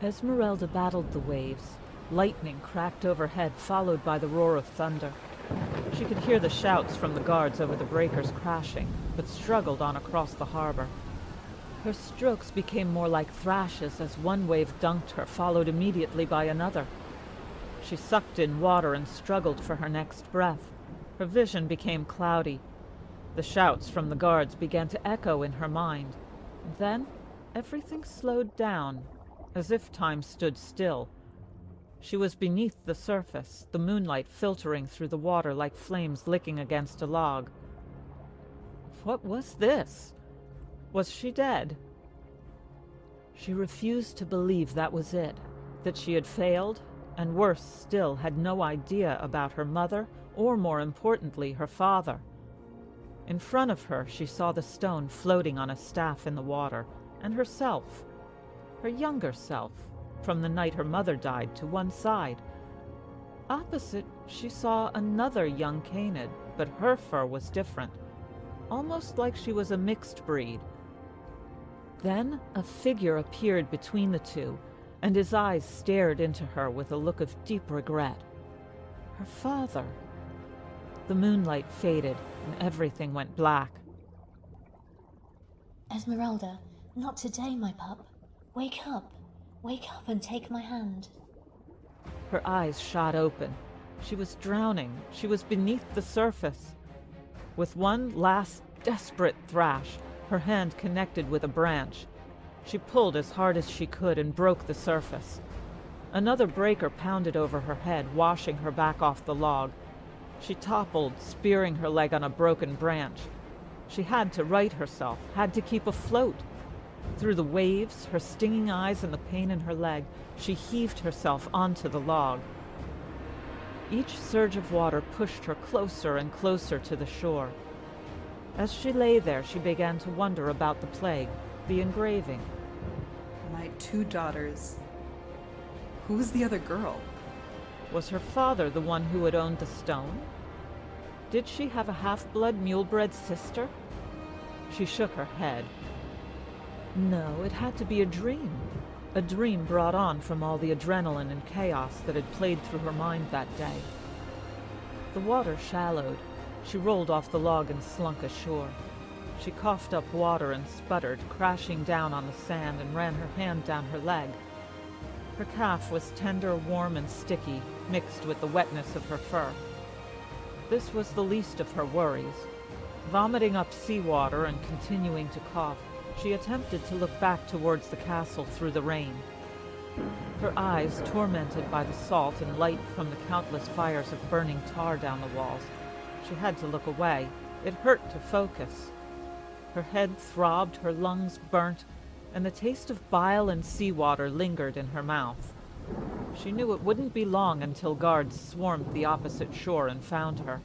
Esmeralda battled the waves. Lightning cracked overhead, followed by the roar of thunder. She could hear the shouts from the guards over the breakers crashing, but struggled on across the harbor. Her strokes became more like thrashes as one wave dunked her, followed immediately by another. She sucked in water and struggled for her next breath. Her vision became cloudy. The shouts from the guards began to echo in her mind. Then, everything slowed down, as if time stood still. She was beneath the surface, the moonlight filtering through the water like flames licking against a log. What was this? Was she dead? She refused to believe that was it, that she had failed, and worse still, had no idea about her mother, or more importantly, her father. In front of her, she saw the stone floating on a staff in the water, and herself, her younger self, from the night her mother died, to one side. Opposite, she saw another young Canid, but her fur was different, almost like she was a mixed breed. Then a figure appeared between the two, and his eyes stared into her with a look of deep regret. Her father. The moonlight faded, and everything went black. Esmeralda, not today, my pup. Wake up. Wake up and take my hand. Her eyes shot open. She was drowning. She was beneath the surface. With one last desperate thrash, her hand connected with a branch. She pulled as hard as she could and broke the surface. Another breaker pounded over her head, washing her back off the log. She toppled, spearing her leg on a broken branch. She had to right herself, had to keep afloat. Through the waves, her stinging eyes and the pain in her leg, she heaved herself onto the log. Each surge of water pushed her closer and closer to the shore. As she lay there, she began to wonder about the plague, the engraving. My 2 daughters. Who was the other girl? Was her father the one who had owned the stone? Did she have a half-blood mule-bred sister? She shook her head. No, it had to be a dream brought on from all the adrenaline and chaos that had played through her mind that day. The water shallowed. She rolled off the log and slunk ashore. She coughed up water and sputtered, crashing down on the sand, and ran her hand down her leg. Her calf was tender, warm, and sticky, mixed with the wetness of her fur. This was the least of her worries. Vomiting up seawater and continuing to cough, she attempted to look back towards the castle through the rain. Her eyes, tormented by the salt and light from the countless fires of burning tar down the walls. She had to look away. It hurt to focus. Her head throbbed, her lungs burnt, and the taste of bile and seawater lingered in her mouth. She knew it wouldn't be long until guards swarmed the opposite shore and found her.